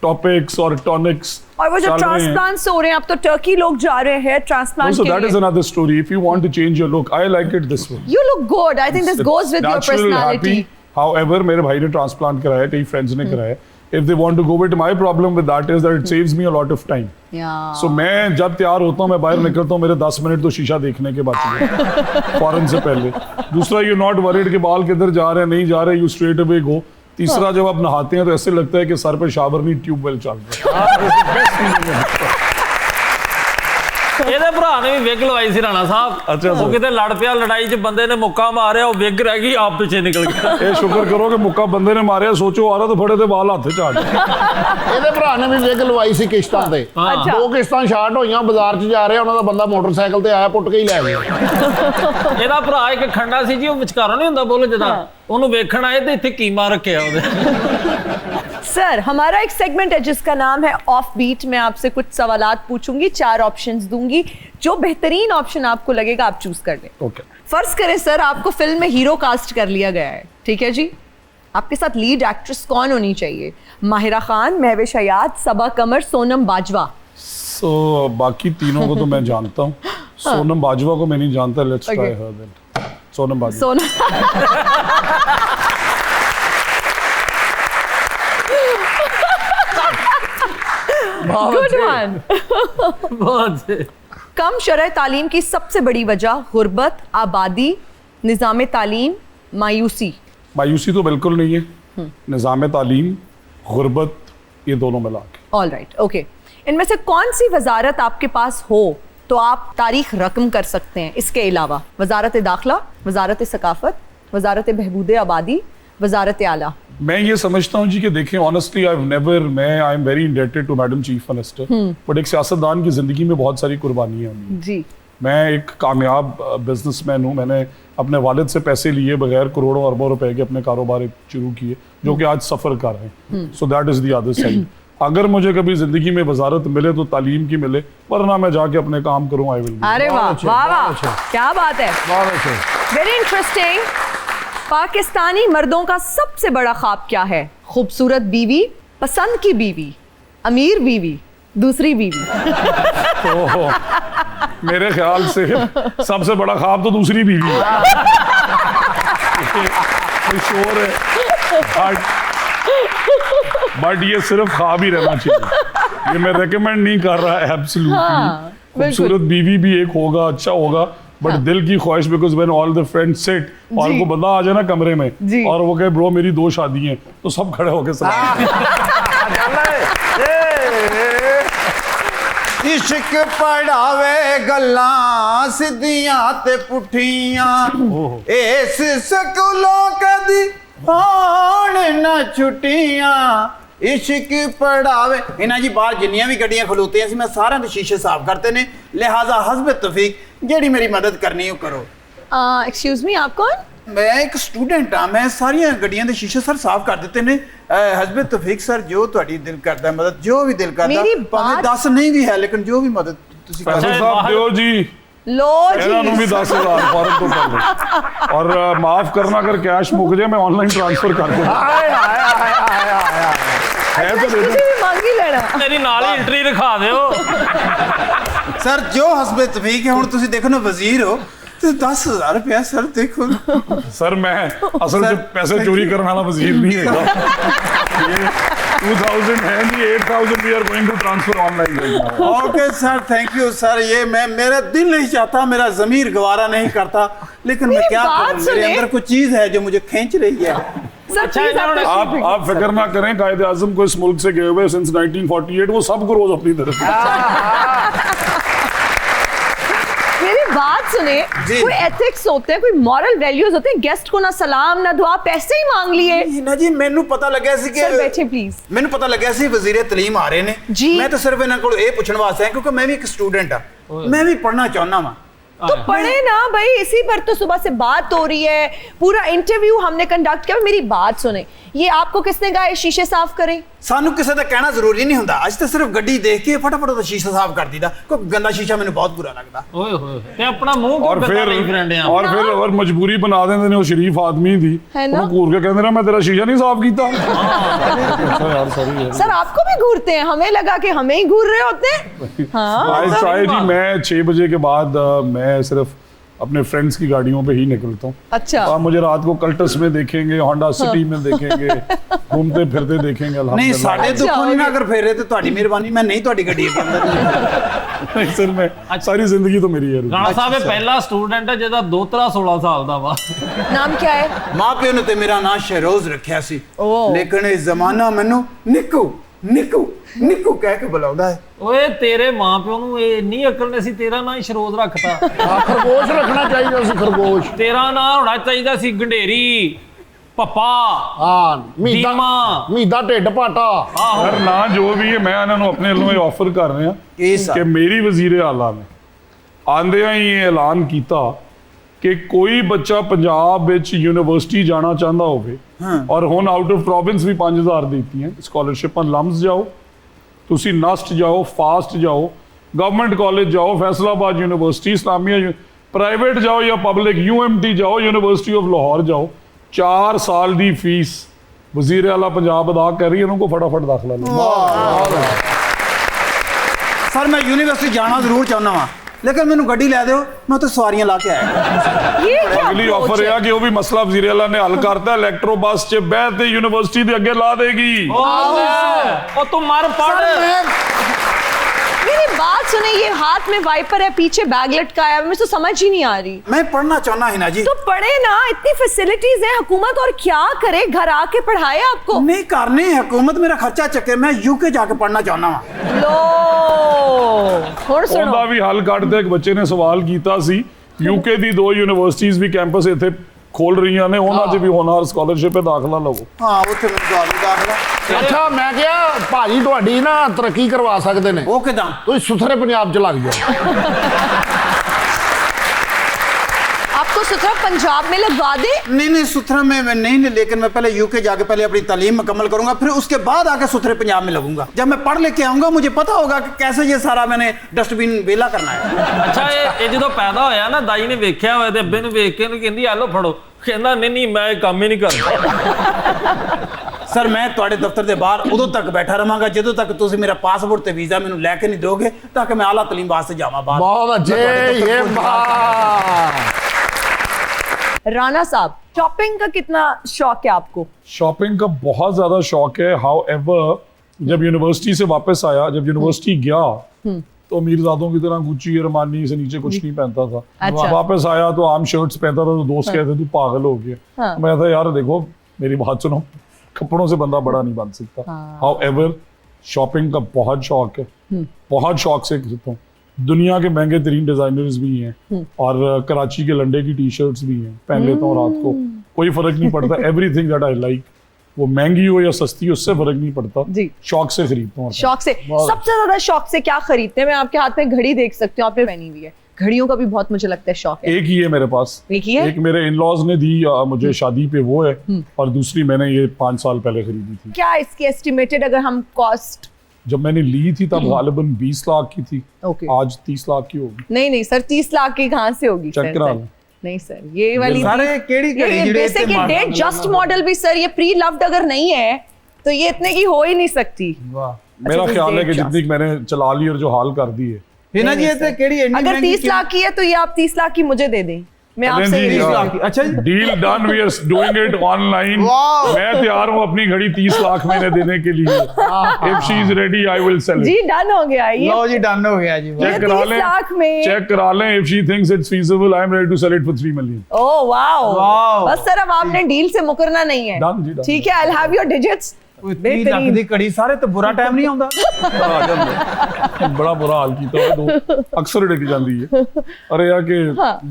टॉपिक्स और टॉनिक्स और वो जो ट्रांसप्लांट्स हो रहे हैं, अब तो टर्की लोग जा रहे हैं ट्रांसप्लांट So के that is लिए. another story. If you want to change your look, I like it this way. You look good. I think this goes with your Natural, personality. happy. However, मेरे भाई ने transplant कराया, कई friends ने कराया. If they want to go with, my problem with that is that it saves me a lot of time. Yeah. So मैं जब तैयार होता हूँ, मैं बाहर निकलता हूँ, मेरे 10 मिनट तो शीशा देखने के बाद फौरन से पहले. दूसरा, यू नॉट वरीड के बाल किधर जा रहे हैं, नहीं जा रहे, यू स्ट्रेट अवे गो. तीसरा, जब आप नहाते हैं तो ऐसे लगता है कि सर पे शावर नहीं, ट्यूबवेल चल रहा है. ਇਹਦੇ ਭਰਾ ਨੇ ਵੀ ਵਿਗ ਲਵਾਈ ਸੀ ਰਾਣਾ ਸਾਹਿਬ। ਅੱਛਾ ਉਹ ਕਿਤੇ ਲੜ ਪਿਆ, ਲੜਾਈ 'ਚ ਬੰਦੇ ਨੇ ਮੁੱਕਾ ਮਾਰਿਆ, ਉਹ ਵਿਗ ਰਹਿ ਗਈ, ਆਪ ਪਿੱਛੇ ਨਿਕਲ ਗਿਆ। ਇਹ ਸ਼ੁਕਰ ਕਰੋ ਕਿ ਮੁੱਕਾ ਬੰਦੇ ਨੇ ਮਾਰਿਆ, ਸੋਚੋ ਔਰਤ ਫੜੇ ਤੇ ਵਾਲ ਹੱਥ 'ਚ ਆ ਗਏ। ਇਹਦੇ ਭਰਾ ਨੇ ਵੀ ਵਿਗ ਲਵਾਈ ਸੀ ਕਿਸ਼ਤਾਂ ਤੇ। ਅੱਛਾ। 2 ਕਿਸ਼ਤਾਂ ਸ਼ਾਰਟ ਹੋਈਆਂ, ਬਾਜ਼ਾਰ 'ਚ ਜਾ ਰਿਹਾ, ਉਹਨਾਂ ਦਾ ਬੰਦਾ ਮੋਟਰਸਾਈਕਲ ਤੇ ਆਇਆ, ਪੁੱਟ ਕੇ ਹੀ ਲੈ ਗਿਆ। ਇਹਦਾ ਭਰਾ ਇੱਕ ਖੰਡਾ ਸੀ ਜੀ, ਉਹ ਵਿਚਕਾਰੋਂ ਨਹੀਂ ਹੁੰਦਾ ਬੋਲ ਜਦਾ, ਉਹਨੂੰ ਵੇਖਣ ਆਏ ਤੇ ਇੱਥੇ ਕੀਮਾ ਰੱਖਿਆ ਉਹਦੇ। सर, हमारा एक सेगमेंट है जिसका नाम है ऑफ बीट। मैं आपसे कुछ सवालात पूछूंगी, 4 ऑप्शंस दूंगी, जो बेहतरीन ऑप्शन आपको लगेगा आप चूज कर लें। ओके। फर्ज करें सर, आपको फिल्म में हीरो कास्ट कर लिया गया है, ठीक है जी। आपके साथ लीड एक्ट्रेस कौन होनी चाहिए? माहिरा खान, महविश हयात, सबा कमर, सोनम बाजवा। सो बाकी तीनों को तो मैं जानता हूँ, सोनम बाजवा को मैं नहीं जानता। Let's try her then. Sonam Bajwa. Sonam good one. बहुत कम शरह तालीम की सबसे बड़ी वजह गुर्बत, आबादी, निज़ाम तालीम, मायूसी। मायूसी तो बिल्कुल नहीं है, निज़ाम तालीम, गुर्बत, ये दोनों मिला के। All right, okay. इनमें से कौन सी वजारत आपके पास हो तो आप तारीख रकम कर सकते हैं इसके अलावा? वजारत दाखिला, वजारत सकाफत, वजारत बहबूद आबादी, वजारत आला। मैं ये समझता हूँ जी कि देखें, honestly I am very indebted to madam chief minister, but एक सियासतदान की जिंदगी में बहुत सारी कुर्बानियाँ हुई। जी। मैं एक कामयाब बिजनेसमैन हूँ, मैंने अपने वालिद से पैसे लिए बगैर करोड़ों अरबों रुपए के अपने कारोबार शुरू किए, जो कि आज सफ़र कर रहे हैं। So that is the other side. अगर मुझे कभी जिंदगी में वजारत मिले तो तालीम की मिले, वरना मैं जाके अपने काम करूँ। I will. अरे वाह वाह वाह, क्या बात है, वेरी इंटरेस्टिंग। पाकिस्तानी मर्दों का सबसे बड़ा ख्वाब क्या है? खूबसूरत बीवी, पसंद की बीवी, अमीर बीवी, दूसरी बीवी। मेरे ख्याल से सबसे बड़ा ख्वाब तो दूसरी बीवी है। श्योर है, बट ये सिर्फ ख्वाब ही रहना चाहिए, ये मैं रेकमेंड नहीं कर रहा है एब्सोल्युटली। खूबसूरत बीवी भी एक होगा, अच्छा होगा, बट दिल की ख्वाहिश, because when all the friends sit और वो बंदा आ जाए ना कमरे में और वो कहे ब्रो मेरी 2 शादी हैं, तो सब खड़े होके सलाम। इश्क पढ़ावे गल्लां सिद्धियां ते पुठियां, इस स्कूलों कदी होण न छुट्टियां। इश्क पढ़ावे इन्हां जी बाहर जिन्नियां भी गड्डियां खलोते हैं, मैं सारे दे शीशे साफ करते ने, लिहाजा हस्ब तौफीक जेड़ी मेरी मदद करनी हो करो। एक्सक्यूज मी, आप कौन? मैं एक स्टूडेंट हाँ, मैं सारिया गड्डियां दे शीशे सर साफ कर देते ने। हस्ब तौफीक सर, जो तुहाडी दिल करदा है मदद, जो भी दिल करदा, भावें 10 नहीं भी है, लेकिन जो भी मदद तुसी कर फैसल साहब दियो जी, लो जी, ਇਹਨਾਂ ਨੂੰ ਵੀ 10,000 फौरन तो कर दो, और माफ करना अगर कैश मुक जाए मैं ऑनलाइन ट्रांसफर कर दूंगा। है तो दे दो, मांगी लेना। ਮੇਰੀ ਨਾਲ ਹੀ ਐਂਟਰੀ ਰਖਾ ਦਿਓ। सर जो हस्ब तौफीक है, हुण तुसी देखो ना वजीर हो तो 10,000 रुपया सर देखो। सर मैं असल में पैसे चोरी करने वाला वजीर नहीं है। ये 2000 है नहीं, 8000 we are going to transfer online. Okay sir, thank you sir. ये मैं, मेरा दिल नहीं चाहता, मेरा ज़मीर गवारा नहीं करता, लेकिन मैं क्या करूं, मेरे अंदर कुछ चीज़ है जो मुझे खींच रही है। आप फिक्र ना करें, कायदे आज़म को इस मुल्क से गए हुए सिंस 1948, वो सबको रोज अपनी तरफ। मेरी बात सुने, कोई एथिक्स होते हैं, कोई मॉरल वैल्यूज होते हैं, गेस्ट को ना सलाम ना दुआ, पैसे ही मांग लिए। ना जी, मैनू पता लगा सी कि सर बैठे प्लीज। मैनू पता लगा सी वजीर तलीम आ रहे ने, जी। मैं तो सिर्फ इन्हां कोल ये पूछण वास्ते आया क्योंकि मैं भी एक स्टूडेंट हां, मैं भी पढ़ना चाहना वा। तो पढ़े ना भाई, इसी पर तो सुबह से बात हो रही है, पूरा इंटरव्यू हमने कंडक्ट किया। मेरी बात सुने, ये आपको किसने कहा है शीशे साफ करें? ਸਾਨੂੰ ਕਿਸੇ ਦਾ ਕਹਿਣਾ ਜ਼ਰੂਰੀ ਨਹੀਂ ਹੁੰਦਾ। ਅੱਜ ਤਾਂ ਸਿਰਫ ਗੱਡੀ ਦੇਖ ਕੇ ਫਟਾਫਟ ਉਹਦਾ ਸ਼ੀਸ਼ਾ ਸਾਫ਼ ਕਰ ਦੀਦਾ। ਕੋਈ ਗੰਦਾ ਸ਼ੀਸ਼ਾ ਮੈਨੂੰ ਬਹੁਤ ਬੁਰਾ ਲੱਗਦਾ। ਓਏ ਹੋਏ ਤੇ ਆਪਣਾ ਮੂੰਹ ਕਿਉਂ और ਗੰਦਾ फिर ਨਹੀਂ ਫਿਰੰਦੇ ਆ? और फिर और मजबूरी बना देंगे ने वो शरीफ आदमी दी है ना? ਉਹਨੂੰ ਘੂਰ ਕੇ ਕਹਿੰਦੇ ਨਾ मैं तेरा शीशा नहीं साफ कीता। अच्छा यार सॉरी यार। सर आपको भी घूरते हैं? हमें लगा कि हमें ही घूर रहे होते हैं। हाँ आई ट्राई जी, मैं 6 बजे के बाद मैं सिर्फ अपने फ्रेंड्स की गाड़ियों पे ही निकलता हूँ। अच्छा। आप मुझे रात को कल्टस में देखेंगे, होंडा सिटी में देखेंगे, घूमते फिरते देखेंगे। ਨਹੀਂ अल्हम्दुलिल्लाह। ਸਾਡੇ ਦੁੱਖੋਂ ਨਹੀਂ ਨਾ ਅਗਰ ਫੇਰੇ ਤੇ ਤੁਹਾਡੀ ਮਿਹਰਬਾਨੀ, ਮੈਂ ਨਹੀਂ ਤੁਹਾਡੀ ਗੱਡੀ ਦੇ ਅੰਦਰ। नहीं सर, मैं सारी जिंदगी तो मेरी है। ਰਾਣਾ ਸਾਹਿਬ ਇਹ ਪਹਿਲਾ ਸਟੂਡੈਂਟ ਹੈ ਜਿਹਦਾ ਦੋਤਰਾ 16 ਸਾਲ ਦਾ ਵਾ। नाम क्या है? ਮਾਂ ਪਿਓ ਨੇ ਤੇ ਮੇਰਾ ਨਾਂ ਸ਼ਹਿਰੋਜ਼ ਰੱਖਿਆ ਸੀ, ਲੇਕਿਨ ਇਹ ਜ਼ਮਾਨਾ ਮੈਨੂੰ ਨਿੱਕੂ ਨਿੱਕੂ ਨਿੱਕੂ ਕਹਿ ਕੇ ਬੁਲਾਉਂਦਾ ਹੈ। ਓਏ ਤੇਰੇ ਮਾਪਿਓ ਨੂੰ ਇਹ ਇੰਨੀ ਅਕਲ ਨੇ ਸੀ ਤੇਰਾ ਨਾਂ ਹੀ ਸ਼ਰੋਜ਼ ਰੱਖਤਾ। ਖਰਗੋਸ਼ ਰੱਖਣਾ ਚਾਹੀਦਾ ਸੀ, ਖਰਗੋਸ਼। ਤੇਰਾ ਨਾਂ ਹੋਣਾ ਚਾਹੀਦਾ ਸੀ ਗੰਢੇਰੀ, ਪੱਪਾ, ਹਾਂ ਮੀਦਾ, ਦੀਮਾ। ਮੀਦਾ ਢਿੱਡ ਪਾਟਾ। सर ना जो भी है, मैं इन्होंने अपने ਵੱਲੋਂ ऑफर कर रहे ਕੀ हैं ਸਰ? कि मेरी वजीर आला ने आंदियां ही ये ऐलान किया कि कोई बच्चा पंजाब विच यूनिवर्सिटी जाना चाहता होवे और हुण आउट ऑफ प्रोविंस भी 5000 देती हैं स्कॉलरशिपां। लम्स जाओ, तुसी नस्ट जाओ, फास्ट जाओ, गवर्नमेंट कॉलेज जाओ, फैसलाबाद यूनिवर्सिटी, इस्लामिया प्राइवेट जाओ या पब्लिक UMT जाओ, यूनिवर्सिटी ऑफ लाहौर जाओ, 4 साल की फीस वजीर आला पंजाब अदा कर रही है, उनको फटाफट दाखला लो। ਸਰ ਮੈਂ ਯੂਨੀਵਰਸਿਟੀ ਜਾਣਾ ਜ਼ਰੂਰ ਚਾਹੁੰਦਾ ਵਾਂ, ਲੇਕਿਨ ਮੈਨੂੰ ਗੱਡੀ ਲੈ ਦਿਓ, ਮੈਂ ਉੱਥੇ ਸਵਾਰੀਆਂ ਲਾ ਕੇ ਆਇਆ। ये क्या अगली approach ऑफर है? है कि वो भी मसला वजीर आला ने हल करता है, इलेक्ट्रो बस च बैठते यूनिवर्सिटी के अगे ला देगी। ਉਹ ਤੂੰ ਮਰ ਪੜ। मेरी बात सुने, ये हाथ में वाइपर है, पीछे बैग लटकाया है, मुझे तो समझ ही नहीं आ रही। मैं पढ़ना चाहना है ना जी। तो पढ़े ना, इतनी फैसिलिटीज है हुकूमत, और क्या करे, घर आके पढ़ाए आपको। नहीं करनी हुकूमत मेरा खर्चा चके, मैं UK जाके पढ़ना चाहना वां। लो हुण सुनो, ਉਹਦਾ ਵੀ ਹੱਲ ਕੱਢਦੇ। ਇੱਕ ਬੱਚੇ ਨੇ ਸਵਾਲ ਕੀਤਾ ਸੀ, UK ਦੀ 2 ਯੂਨੀਵਰਸਿਟੀਆਂ ਵੀ ਕੈਂਪਸ ਇੱਥੇ ਖੋਲ ਰਹੀਆਂ ਨੇ, ਉਹਨਾਂ 'ਚ ਵੀ ਹੋਣਹਾਰ ਸਕਾਲਰਸ਼ਿਪ ਤੇ ਦਾਖਲਾ ਲਵੋ। हाँ ਉੱਥੇ ਮੈਨੂੰ ਦਵਾਈ ਦਾਖਲਾ। ਅੱਛਾ ਮੈਂ ਕਿਹਾ ਭਾਜੀ ਤੁਹਾਡੀ ਨਾ ਤਰੱਕੀ ਕਰਵਾ ਸਕਦੇ ਨੇ, ਉਹ ਕਿਦਾਂ? ਤੁਸੀਂ ਸੁਥਰੇ ਪੰਜਾਬ ਚ ਲੱਗ ਜਾਓ। आपको सुथरा पंजाब में लगवा दे। नहीं सुथरा में मैं नहीं, लेकिन मैं पहले UK जाके पहले अपनी तालीम मुकम्मल करूंगा, फिर उसके बाद आके सुथरे पंजाब में लगूंगा। जब मैं पढ़ लेके आऊंगा मुझे पता होगा कि कैसे ये सारा मैंने डस्टबिन वेला करना है। ਅੱਛਾ ਇਹ ਜਦੋਂ ਪੈਦਾ ਹੋਇਆ ਨਾ, ਦਾਈ ਨੇ ਵੇਖਿਆ ਹੋਇਆ ਤੇ ਅੱਬੇ ਨੂੰ ਵੇਖ ਕੇ ਇਹਨੂੰ ਕਹਿੰਦੀ ਆ ਲੋ ਫੜੋ, ਕਹਿੰਦਾ ਨਹੀਂ ਨਹੀਂ ਮੈਂ ਇਹ ਕੰਮ ਹੀ ਨਹੀਂ ਕਰਦਾ। ਸਰ ਮੈਂ ਤੁਹਾਡੇ ਦਫ਼ਤਰ ਦੇ ਬਾਹਰ ਉਦੋਂ ਤੱਕ ਬੈਠਾ ਰਹਾਂਗਾ ਜਦੋਂ ਤੱਕ ਤੁਸੀਂ ਮੇਰਾ ਪਾਸਪੋਰਟ ਤੇ ਵੀਜ਼ਾ ਮੈਨੂੰ ਲੈ ਕੇ ਨਹੀਂ ਦੋਗੇ, ਤਾਂ ਕਿ ਮੈਂ ਆਲਾ ਤਾਲੀਮ ਵਾਸਤੇ ਜਾਵਾਂ ਬਾਹਰ। ਬਹੁਤ ਅੱਛੇ, ये बात। राणा साहब, शॉपिंग का कितना शौक है आपको? शॉपिंग का बहुत ज्यादा शौक है। हाउएवर जब यूनिवर्सिटी से वापस आया, जब यूनिवर्सिटी गया तो अमीरजादों की तरह गुच्ची अरमानी से नीचे कुछ नहीं पहनता था। अच्छा। वापस आया तो आम शर्ट्स पहनता था, तो दोस्त कहते तू पागल हो गया। हाँ। मैं था यार देखो मेरी बात सुनो, कपड़ों से बंदा बड़ा नहीं बन सकता। हाउएवर शॉपिंग का बहुत शौक है, बहुत शौक से करता हूँ। दुनिया के महंगे तरीन डिजाइनर्स भी हैं और कराची के लंडे की टी-शर्ट्स भी हैं, पहन लेता हूँ रात को, कोई फर्क नहीं पड़ता। एवरीथिंग दैट आई लाइक, वो महंगी हो या सस्ती हो, उससे फर्क नहीं पड़ता जी। शौक से खरीदता हूँ। शौक से सबसे ज्यादा शौक से क्या खरीदते हैं? मैं आपके हाथ में घड़ी देख सकती हूँ, आपने पहनी हुई है। घड़ियों का भी बहुत मुझे लगता है शौक है। एक ही है मेरे पास, एक ही है? एक मेरे इन-लॉज ने दी मुझे शादी पे, वो है, और दूसरी मैंने ये 5 साल पहले खरीदी थी। क्या इसकी एस्टिमेटेड अगर हम कॉस्ट? जब मैंने ली थी तब गालिबन 20 लाख की थी, ओके। आज 30 लाख की होगी। नहीं सर, 30 लाख की कहाँ से होगी? चेक सर, करा सर। लो। नहीं सर, ये वाली सारे केड़ी घड़ी ये जिहड़े बेसिक इस्तेमाल डेट करदे जस्ट मॉडल भी सर, ये प्री लव्ड अगर नहीं है तो ये इतने की हो ही नहीं सकती। मेरा अच्छा, ख्याल है कि date जितनी मैंने चला ली और जो हाल कर दी है, हिना जी ये केड़ी एनी अगर महंगी 30 लाख की है तो ये आप 30 लाख की मुझे दे दें, मैं अरे आपसे जी, ये हाँ। लेती हूँ। अच्छा जी। Deal done, we are doing it online. मैं तैयार हूँ अपनी घड़ी 30 लाख महीने देने के लिए। If she is ready I will sell जी इट। डन हो गया ये। लो जी डन हो गया जी। चेक करा 30 लें, लाख में। चेक करा लें। If she thinks it's feasible I am ready to sell it for 3 million. Oh wow, wow. बस सर अब आपने डील से मुकरना नहीं है। Done जी, done। ठीक है, I will have your digits. 30 lakh दी घड़ी सारे तो बुरा टाइम नहीं आਉਂਦਾ। बड़ा बुरा हाल किया है, दो अक्सर डिग जाती है। अरे यार के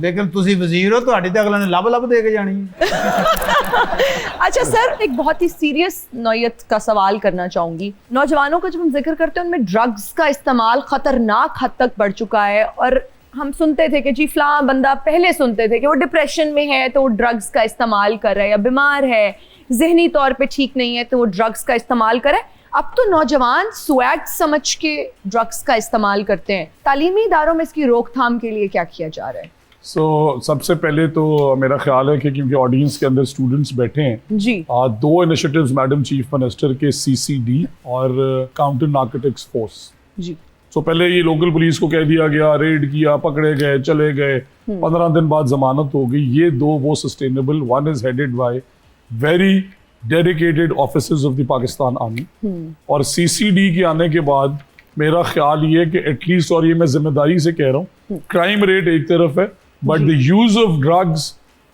लेकिन ਤੁਸੀਂ ਵਜ਼ੀਰ ਹੋ, ਤੁਹਾਡੀ ਤੇ ਅਗਲਾ ਨੇ ਲੱਭ ਦੇ ਕੇ ਜਾਣੀ ਹੈ। अच्छा सर, एक बहुत ही सीरियस नौयत का सवाल करना चाहूंगी। नौजवानों का जब हम जिक्र करते हैं उनमें ड्रग्स का इस्तेमाल खतरनाक हद तक बढ़ चुका है, और हम सुनते थे कि जी फलां बंदा, पहले सुनते थे कि वो डिप्रेशन में है तो वो ड्रग्स का इस्तेमाल कर रहा है, या बीमार है, जहनी तौर पे ठीक नहीं है तो वो ड्रग्स का इस्तेमाल कर रहा है। अब तो नौजवान स्वैग समझ के ड्रग्स का इस्तेमाल करते हैं। तालीमी इदारों में इसकी रोकथाम के लिए क्या किया जा रहा है? सबसे पहले तो मेरा ख्याल है कि क्योंकि ऑडियंस के अंदर स्टूडेंट्स बैठे हैं जी, 2 इनिशिएटिव्स मैडम चीफ मिनिस्टर के CCD और काउंटर नार्कोटिक्स फोर्स जी। पहले ये लोकल पुलिस को कह दिया गया, रेड किया, पकड़े गए, चले गए, 15 दिन बाद जमानत हो गई। ये 2 वो sustainable, one is headed by very dedicated officers of the Pakistan army, और CCD के आने के बाद मेरा ख्याल ये है कि एटलीस्ट, और ये मैं जिम्मेदारी से कह रहा हूँ, क्राइम रेट एक तरफ है but the use of drugs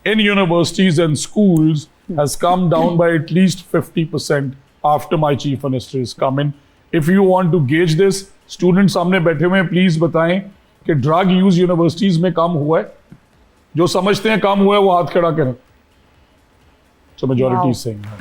in universities and schools has come down by at least 50% after my chief minister is come in. If you want to gauge this, student सामने बैठे हुए हैं, प्लीज बताएं कि drug use universities में कम हुआ है। जो समझते हैं कम हुआ है वो हाथ खड़ा करें। So majority is saying that.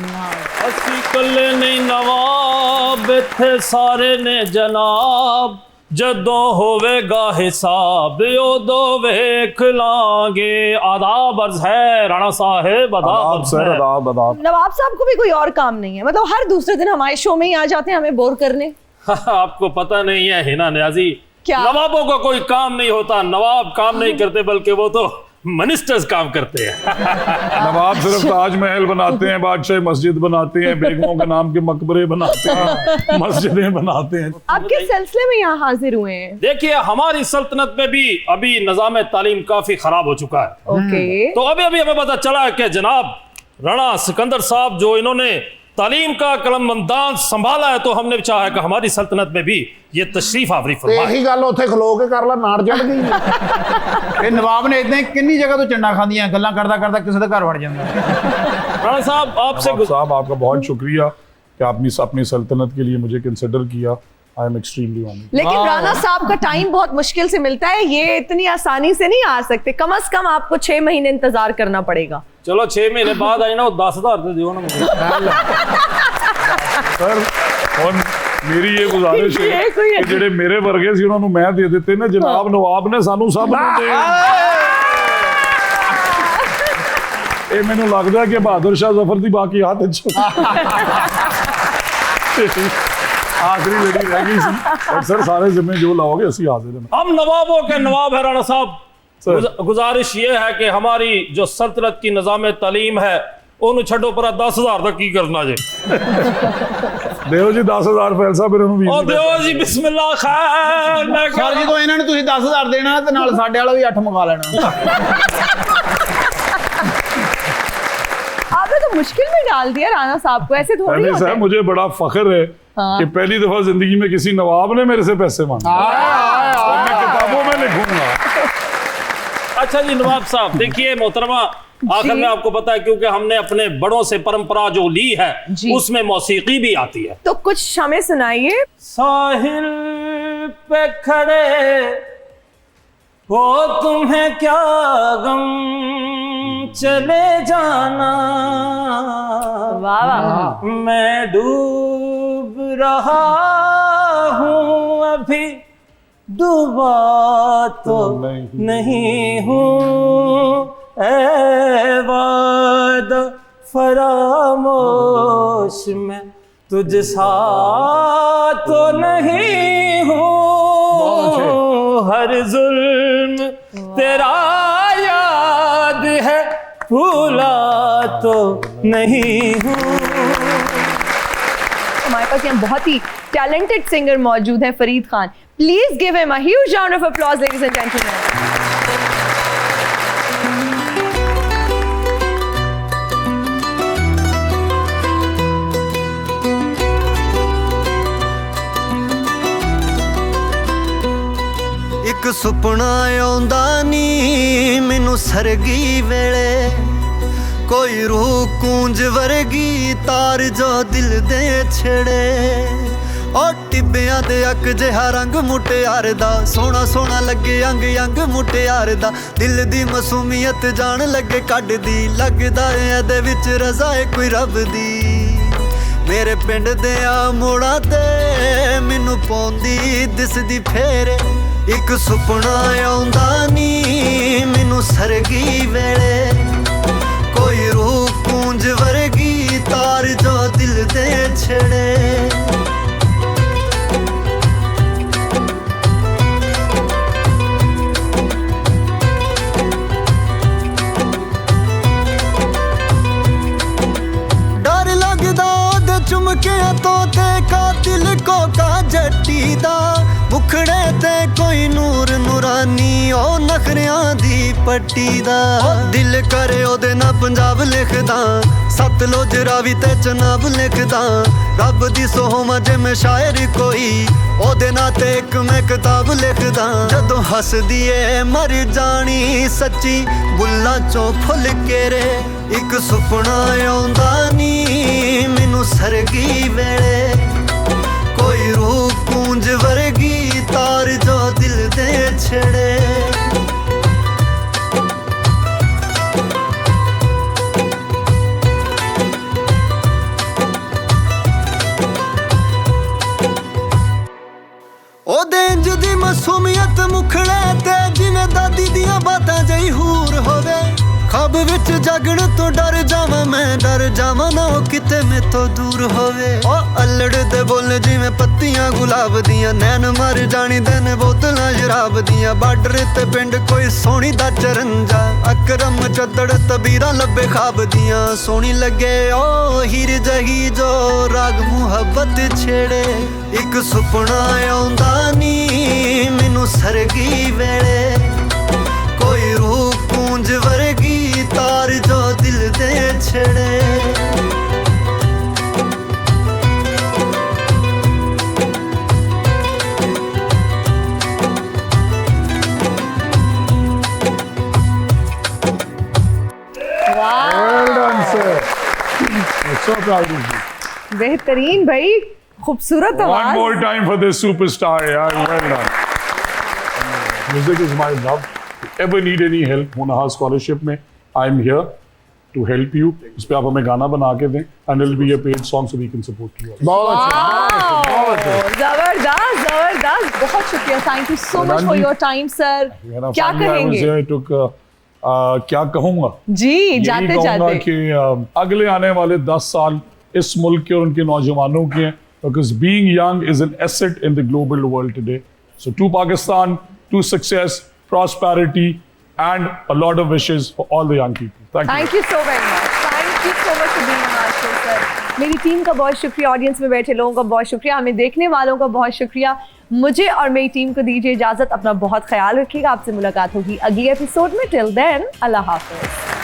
ਅਸੀਂ ਕੱਲੇ ਨਹੀਂ ਨਵਾਬ, ਇੱਥੇ ਸਾਰੇ ਨੇ ਜਨਾਬ, ਜਦੋਂ ਹੋਵੇਗਾ ਹਿਸਾਬ ਉਦੋਂ ਵੇਖ ਲਾਂਗੇ। आदाब अर्ज है राणा साहब, आदाब सर, आदाब आदाब। नवाब साहब को भी कोई और काम नहीं है, मतलब हर दूसरे दिन हमारे शो में ही आ जाते हैं हमें बोर करने। आपको पता नहीं है हिना न्याजी, क्या? नवाबों का कोई काम नहीं होता, नवाब काम नहीं करते बल्कि वो तो मिनिस्टर्स काम करते हैं। नवाब सिर्फ ताजमहल बनाते हैं, बादशाह मस्जिद बनाते हैं, बेगमों के नाम के मकबरे बनाते हैं, मस्जिदें बनाते हैं। आप किस सिलसिले में यहाँ हाजिर हुए हैं? देखिए, हमारी सल्तनत में भी अभी निजाम तालीम काफी खराब हो चुका है। ओके। तो अभी अभी हमें पता चला कि जनाब राणा सिकंदर साहब जो इन्होंने तालीम का कलमबंदान संभाला है, तो हमने चाहा कि हमारी सल्तनत में भी ये तशरीफ आवरी फरमाए। ਇਹੀ ਗੱਲ ਉੱਥੇ ਖਲੋ ਕੇ ਕਰ ਲਾ, ਨਾੜ ਜੜ ਗਈ। ਇਹ ਨਵਾਬ ਨੇ ਇਦਾਂ ਕਿੰਨੀ ਜਗ੍ਹਾ ਤੋਂ ਚੰਡਾ ਖਾਂਦੀਆਂ, ਗੱਲਾਂ ਕਰਦਾ ਕਰਦਾ ਕਿਸੇ ਦੇ ਘਰ ਵੜ ਜਾਂਦਾ। राणा साहब आपसे साहब आपका बहुत शुक्रिया कि आपने अपनी सल्तनत के लिए मुझे कंसिडर किया। I am extremely honoured. लेकिन राणा साहब का टाइम बहुत मुश्किल से मिलता है, ये इतनी आसानी से नहीं आ सकते। कम से कम आपको 6 महीने इंतजार करना पड़ेगा। चलो 6 महीने बाद आई ना, 10,000 दे दियो ना मुझे। सर, और मेरी ये गुजारिश है ये कोई कि जेडे मेरे वर्गे सी उन्होंने मैं दे देते ना, जनाब नवाब ने सानू सब नूं दे। ये मैनूं लगदा है कि बहादुर शाह जफर दी बाकी हाथ आखिरी लड़ी रह गई सी। और सर सारे जिम्मे जो लाओगे असी हाजिर हैं। हम नवाबों के नवाब है राणा साहब। गुजारिश ये है कि हमारी जो सल्तनत की निजाम तालीम है ਉਹਨੂੰ ਛੱਡੋ ਪਰ 10,000 ਦਾ ਕੀ ਕਰਨਾ ਜੇ। ਦਿਓ ਜੀ 10,000 ਪੈਸਾ ਫਿਰ ਉਹਨੂੰ ਵੀ। ਉਹ ਦਿਓ ਜੀ ਬਿਸਮਿਲ੍ਲਾ ਖੈਰ। ਮੈਂ ਸਰ ਜਦੋਂ ਇਹਨਾਂ ਨੂੰ ਤੁਸੀਂ 10,000 ਦੇਣਾ ਤੇ ਨਾਲ ਸਾਡੇ ਵਾਲਾ ਵੀ 8 ਮੰਗਾ ਲੈਣਾ। आपने तो मुश्किल में डाल दिया राणा साहब को, ऐसे थोड़ी होता है। मुझे बड़ा फख्र है कि पहली दफा जिंदगी में किसी नवाब ने मेरे से पैसे मांगे। मैं किताबों में लिखूंगा। अच्छा जी नवाब साहब, देखिए मोहतरमा, आखिर में आपको पता है क्योंकि हमने अपने बड़ों से परंपरा जो ली है उसमें मौसीकी भी आती है, तो कुछ हमें सुनाइए। साहिल पे खड़े हो तुम्हें क्या गम, चले जाना वाह वाह। मैं डूब रहा हूँ अभी, डूबा तो नहीं हूँ, ऐ वादा फरामोश में तुझ सा तो नहीं हूँ, हर जुल्म तेरा याद है, भूला तो नहीं हूँ। हमारे पास यहाँ बहुत ही टैलेंटेड सिंगर मौजूद हैं, Farid Khan. Please give him a huge round of applause ladies and gentleman. ਇੱਕ ਸੁਪਨਾ ਆਉਂਦਾ ਨੀ ਮੈਨੂੰ ਸਰਗੀ ਵੇਲੇ, ਕੋਈ ਰੂਹ ਕੂੰਜ ਵਰਗੀ ਤਾਰ ਜੋ ਦਿਲ ਦੇ ਛੇੜੇ, ਉਹ ਟਿੱਬਿਆਂ ਦੇ ਅੱਕ ਜਿਹਾ ਰੰਗ ਮੁਟਿਆਰ ਦਾ, ਸੋਹਣਾ ਸੋਹਣਾ ਲੱਗੇ ਅੰਗ ਅੰਗ ਮੁਟਿਆਰ ਦਾ, ਦਿਲ ਦੀ ਮਾਸੂਮੀਅਤ ਜਾਣ ਲੱਗੇ ਕੱਢਦੀ, ਲੱਗਦਾ ਇਹਦੇ ਵਿੱਚ ਰਜ਼ਾ ਏ ਕੋਈ ਰੱਬ ਦੀ। ਮੇਰੇ ਪਿੰਡ ਦੇ ਆ ਮੋੜਾਂ ਤੇ ਮੈਨੂੰ ਪਾਉਂਦੀ ਦਿਸਦੀ ਫੇਰ ਇੱਕ ਸੁਪਨਾ ਆਉਂਦਾ ਨੀ ਮੈਨੂੰ ਸਰਗੀ ਵੇਲੇ ਕੋਈ ਰੂਹ ਕੂੰਜ ਵਰਗੀ ਤਾਰ ਜੋ ਦਿਲ ਦੇ ਛੜੇ ਡਰ ਲੱਗਦਾ ਉਹਦੇ ਚੁਮਕਿਆਂ ਤੋਂ ਤੇ ਕਾਤਿਲ ਕੋਕਾ ਜੱਟੀ ਦਾ ਮੁਖੜੇ ਤੇ ਕੋਈ ਨੂਰ ਨੂਰਾਨੀ ਉਹ ਨਖਰਿਆਂ ਦੀ ਪੱਟੀ ਦਾ ਦਿਲ ਕਰੇ ਉਹਦੇ ਨਾਲ ਪੰਜਾਬ ਲਿਖਦਾ ਸਤਲੁਜ ਰਾਵੀ ਤੇ ਚਨਾਬ ਲਿਖਦਾ ਰੱਬ ਦੀ ਸੋਹਮ ਜਿਵੇਂ ਸ਼ਾਇਰ ਕੋਈ ਉਹਦੇ ਨਾਂ ਤੇ ਇੱਕ ਮੈਂ ਕਿਤਾਬ ਲਿਖਦਾ ਜਦੋਂ ਹੱਸਦੀ ਏ ਮਰ ਜਾਣੀ ਸੱਚੀ ਬੁੱਲਾਂ ਚੋਂ ਫੁੱਲ ਕੇਰੇ ਇੱਕ ਸੁਪਨਾ ਆਉਂਦਾ ਨੀ ਮੈਨੂੰ ਸਰਗੀ ਵੇਲੇ ਕੋਈ ਰੂਹ ਕੂੰਜ ਵਰਗੀ ਤਾਰ ਜੋ ਦਿਲ ਦੇ ਛੜੇ ਉਹਦੇ ਇੰਜ ਦੀ ਮਾਸੂਮੀਅਤ ਮੁਖੜੇ ਤੇ ਜਿਵੇਂ ਦਾਦੀ ਦੀਆਂ ਬਾਤਾਂ ਜਈ ਹੂਰ ਹੋਵੇ ਖਬ ਵਿੱਚ ਜਾਗਣ ਤੋਂ ਡਰ ਜਾਵਾਂ ਮੈਂ ਡਰ ਜਾਵਾਂ ਨਾ ਉਹ ਕਿਤੇ ਮੈਥੋਂ ਦੂਰ ਹੋਵੇ ਉਹ ਅਲੜ ਦੇ ਬੋਲ ਜਿਵੇਂ ਪੱਤੀਆਂ ਗੁਲਾਬ ਦੀਆਂ ਨੈਣ ਮਰ ਜਾਣੀ ਦਿਨ ਬੋਤਲਾਂ ਸ਼ਰਾਬ ਦੀਆਂ ਬਾਰਡਰ ਤੇ ਪਿੰਡ ਕੋਈ ਸੋਹਣੀ ਦਾ ਚਰੰਜਾ ਅਕਰਮ ਚੱਦੜ ਤਬੀਰਾਂ ਲੱਭੇ ਖਾਬ ਦੀਆਂ ਸੋਹਣੀ ਲੱਗੇ ਉਹ ਹੀਰ ਜਹੀ ਜੋ ਰਾਗ ਮੁਹੱਬਤ ਛੇੜੇ ਇੱਕ ਸੁਪਨਾ ਆਉਂਦਾ ਨੀ ਮੈਨੂੰ ਸਰਗੀ ਵੇਲੇ ਕੋਈ ਰੂਹ ਕੂੰਜ ਵਰਗੀ ਤਾਰ ਜੋ ਦਿਲ ਦੇ ਛੜੇ Well done, sir. I'm so proud of you. बेहतरीन भाई, खूबसूरत One आवाज। more time for this superstar, yeah. Well done. Music is my love. If you ever need any help, Monaha Scholarship में, I'm here to help you. इस पे आप हमें गाना बना के दें, and it'll be a paid song so we can support you. ਬਹੁਤ ਅੱਛਾ ਬਹੁਤ ਅੱਛਾ जबरदस्त जबरदस्त, बहुत शुक्रिया, thank you so much for your time sir. क्या कहेंगे? क्या कहूँगा? जी यही जाते कहूँगा जाते कि अगले आने वाले 10 साल इस मुल्क के और उनके नौजवानों के हैं, because being young is an asset in the global world today. So to Pakistan, to success, prosperity, and a lot of wishes for all the young people. Thank you. Thank you so very much, thank you so much for being on our show sir. मेरी team का बहुत शुक्रिया, audience में बैठे लोगों का बहुत शुक्रिया, हमें देखने वालों का बहुत शुक्रिया। मुझे और मेरी टीम को दीजिए इजाजत, अपना बहुत ख्याल रखिएगा। आपसे मुलाकात होगी अगली एपिसोड में। टिल देन अल्लाह हाफिज।